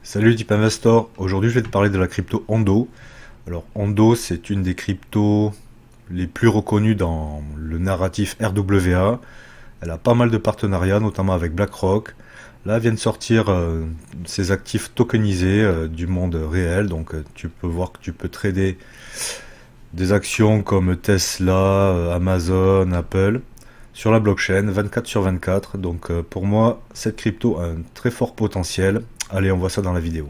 Salut Deep Investor, aujourd'hui je vais te parler de la crypto Ondo. Alors Ondo, c'est une des cryptos les plus reconnues dans le narratif RWA. Elle a pas mal de partenariats, notamment avec BlackRock. Là vient de sortir ses actifs tokenisés du monde réel, donc tu peux voir que tu peux trader des actions comme Tesla, Amazon, Apple sur la blockchain 24 sur 24. Donc pour moi, cette crypto a un très fort potentiel. Allez, on voit ça dans la vidéo.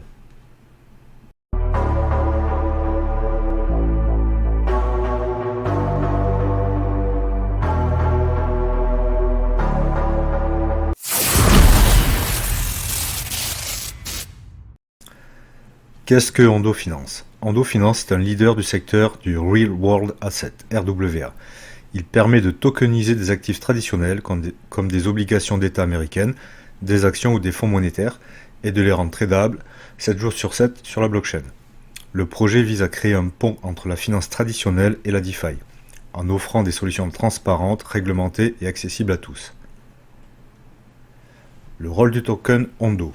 Qu'est-ce que Ondo Finance? Ondo Finance est un leader du secteur du Real World Asset, RWA. Il permet de tokeniser des actifs traditionnels comme des obligations d'État américaines, des actions ou des fonds monétaires et de les rendre tradables 7 jours sur 7 sur la blockchain. Le projet vise à créer un pont entre la finance traditionnelle et la DeFi, en offrant des solutions transparentes, réglementées et accessibles à tous. Le rôle du token Ondo.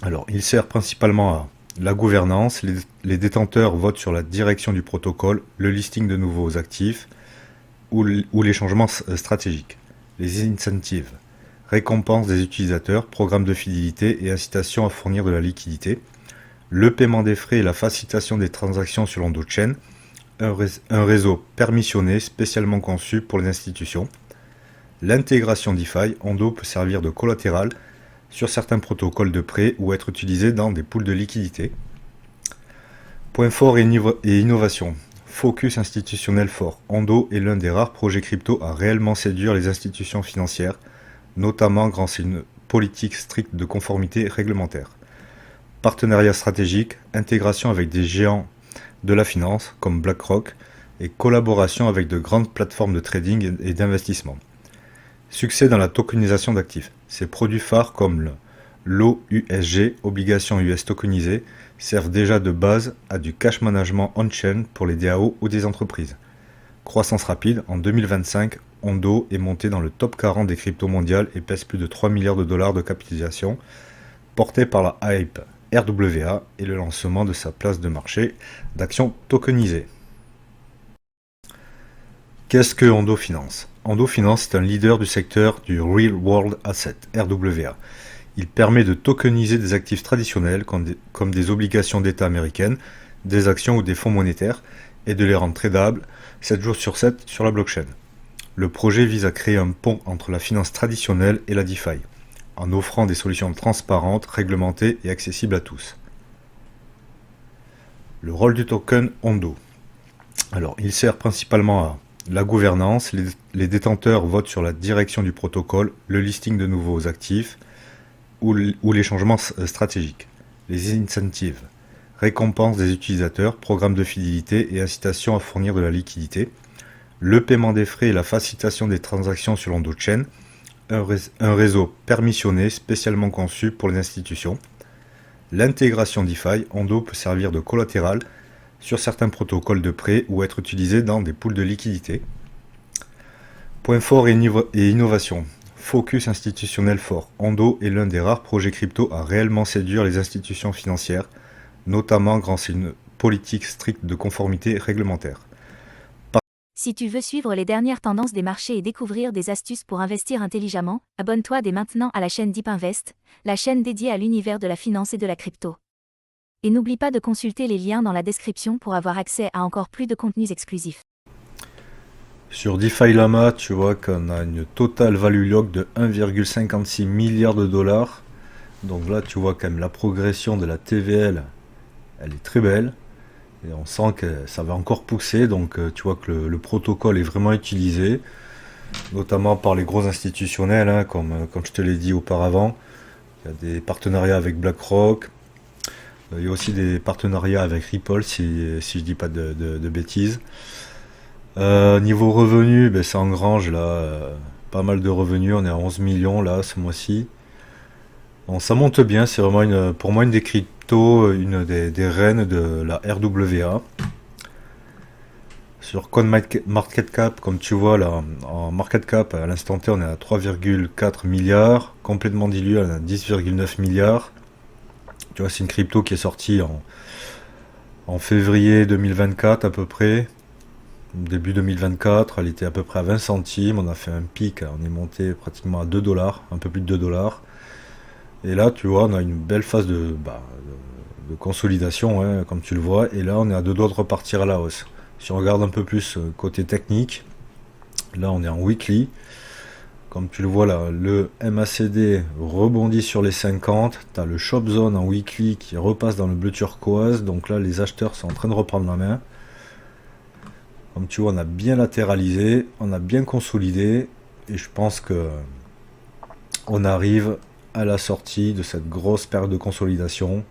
Alors, il sert principalement à la gouvernance, les détenteurs votent sur la direction du protocole, le listing de nouveaux actifs ou les changements stratégiques. Les incentives, récompense des utilisateurs, programmes de fidélité et incitation à fournir de la liquidité. Le paiement des frais et la facilitation des transactions sur l'Ondo-chain. Un réseau permissionné spécialement conçu pour les institutions. L'intégration DeFi, Ondo peut servir de collatéral sur certains protocoles de prêt ou être utilisé dans des pools de liquidité. Point fort et innovation. Focus institutionnel fort. Ondo est l'un des rares projets crypto à réellement séduire les institutions financières, notamment grâce à une politique stricte de conformité réglementaire. Partenariat stratégique, intégration avec des géants de la finance comme BlackRock et collaboration avec de grandes plateformes de trading et d'investissement. Succès dans la tokenisation d'actifs. Ces produits phares comme l'OUSG, obligations US tokenisées, servent déjà de base à du cash management on-chain pour les DAO ou des entreprises. Croissance rapide, en 2025, Ondo est monté dans le top 40 des cryptos mondiales et pèse plus de 3 milliards de dollars de capitalisation, porté par la hype RWA et le lancement de sa place de marché d'actions tokenisées. Qu'est-ce que Ondo Finance? Ondo Finance est un leader du secteur du Real World Asset, RWA. Il permet de tokeniser des actifs traditionnels comme des obligations d'État américaines, des actions ou des fonds monétaires et de les rendre tradables 7 jours sur 7 sur la blockchain. Le projet vise à créer un pont entre la finance traditionnelle et la DeFi, en offrant des solutions transparentes, réglementées et accessibles à tous. Le rôle du token Ondo. Alors, il sert principalement à la gouvernance, les détenteurs votent sur la direction du protocole, le listing de nouveaux actifs ou les changements stratégiques. Les incentives, récompense des utilisateurs, programmes de fidélité et incitation à fournir de la liquidité. Le paiement des frais et la facilitation des transactions sur l'Ondo-chain. Un réseau permissionné spécialement conçu pour les institutions. L'intégration DeFi, Ondo peut servir de collatéral sur certains protocoles de prêt ou être utilisé dans des pools de liquidité. Point fort et innovation. Focus institutionnel fort. Ondo est l'un des rares projets crypto à réellement séduire les institutions financières, notamment grâce à une politique stricte de conformité réglementaire. Si tu veux suivre les dernières tendances des marchés et découvrir des astuces pour investir intelligemment, abonne-toi dès maintenant à la chaîne Deep Invest, la chaîne dédiée à l'univers de la finance et de la crypto. Et n'oublie pas de consulter les liens dans la description pour avoir accès à encore plus de contenus exclusifs. Sur DeFi Lama, tu vois qu'on a une total value lock de 1,56 milliard de dollars. Donc là, tu vois quand même la progression de la TVL, elle est très belle. Et on sent que ça va encore pousser. Donc tu vois que le protocole est vraiment utilisé, notamment par les gros institutionnels, hein, comme je te l'ai dit auparavant. Il y a des partenariats avec BlackRock. Il y a aussi des partenariats avec Ripple, si je dis pas de bêtises. Niveau revenus, ben, ça engrange là pas mal de revenus. On est à 11 millions là ce mois-ci. Bon, ça monte bien, c'est vraiment pour moi une des cryptos, une des reines de la RWA. Sur CoinMarketCap, comme tu vois là, en market cap, à l'instant T, on est à 3,4 milliards, complètement dilué, on est à 10,9 milliards. Tu vois, c'est une crypto qui est sortie en février 2024 à peu près. Début 2024, elle était à peu près à 20 centimes. On a fait un pic, on est monté pratiquement à 2 dollars, un peu plus de 2 dollars. Et là, tu vois, on a une belle phase de consolidation, hein, comme tu le vois. Et là, on est à deux doigts de repartir à la hausse. Si on regarde un peu plus côté technique, là, on est en weekly. Comme tu le vois là, le MACD rebondit sur les 50. Tu as le Shop Zone en weekly qui repasse dans le bleu turquoise. Donc là, les acheteurs sont en train de reprendre la main. Comme tu vois, on a bien latéralisé, on a bien consolidé. Et je pense que on arrive à la sortie de cette grosse période de consolidation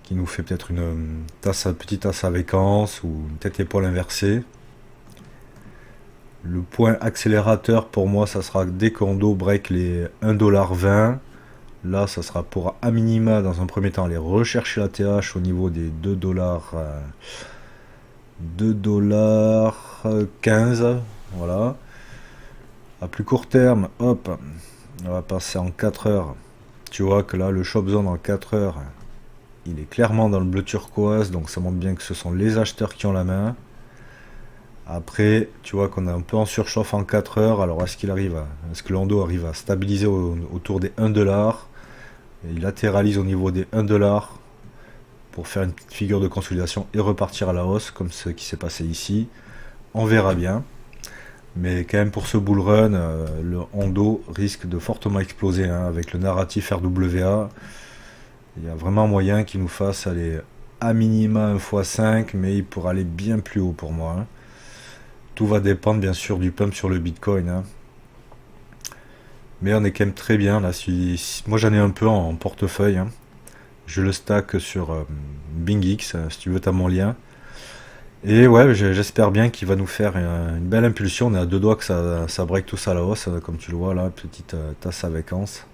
qui nous fait peut-être une petite tasse à vacances ou une tête épaule inversée. Le point accélérateur pour moi, ça sera dès qu'Ondo break les 1,20$. Là, ça sera pour à minima dans un premier temps aller rechercher la TH au niveau des 2,15$. Voilà. À plus court terme, hop, on va passer en 4 heures. Tu vois que là, le Shop Zone en 4 heures, il est clairement dans le bleu turquoise. Donc ça montre bien que ce sont les acheteurs qui ont la main. Après, tu vois qu'on est un peu en surchauffe en 4 heures. Alors, est-ce que l'Ondo arrive à stabiliser autour des 1$? Et il latéralise au niveau des 1$ pour faire une petite figure de consolidation et repartir à la hausse, comme ce qui s'est passé ici. On verra bien. Mais quand même, pour ce bull run, le Ondo risque de fortement exploser, hein, avec le narratif RWA. Il y a vraiment moyen qu'il nous fasse aller à minima 1 x 5, mais il pourra aller bien plus haut pour moi, hein. Tout va dépendre bien sûr du pump sur le Bitcoin, hein. Mais on est quand même très bien là. Moi j'en ai un peu en portefeuille, hein. Je le stack sur BingX, si tu veux, tu as mon lien. Et ouais, j'espère bien qu'il va nous faire une belle impulsion. On est à deux doigts que ça break tout ça à la hausse, comme tu le vois là, petite tasse à vacances.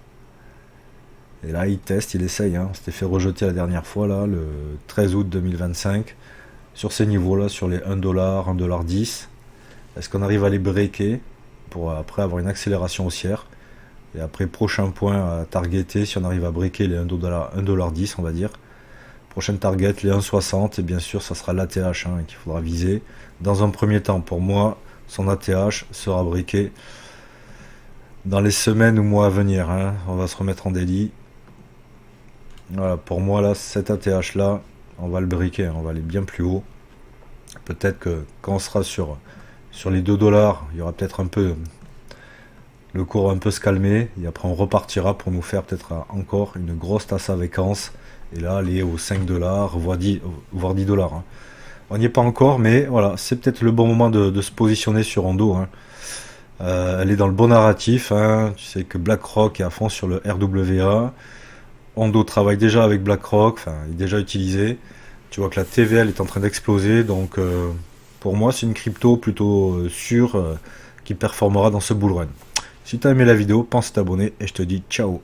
Et là il teste, il essaye, hein. On s'était fait rejeter la dernière fois là, le 13 août 2025. Sur ces niveaux là, sur les 1$, 1,10$. Est-ce qu'on arrive à les breaker pour après avoir une accélération haussière? Et après, prochain point à targeter, si on arrive à breaker les 1,10$, on va dire. Prochaine target, les 1,60$, et bien sûr, ça sera l'ATH, hein, qu'il faudra viser. Dans un premier temps, pour moi, son ATH sera breaké dans les semaines ou mois à venir, hein. On va se remettre en délit. Voilà, pour moi, là, cet ATH là, on va le breaker, hein, on va aller bien plus haut. Peut-être que quand on sera sur les 2$, il y aura peut-être un peu le cours un peu se calmer et après on repartira pour nous faire peut-être encore une grosse tasse à vacances et là aller aux 5$, voire 10$, hein. On n'y est pas encore, mais voilà, c'est peut-être le bon moment de se positionner sur Ondo, hein. Elle est dans le bon narratif, hein. Tu sais que BlackRock est à fond sur le RWA. Ondo travaille déjà avec BlackRock, enfin il est déjà utilisé. Tu vois que la TVL est en train d'exploser, donc pour moi c'est une crypto plutôt sûre qui performera dans ce bull run. Si tu as aimé la vidéo, pense à t'abonner et je te dis ciao.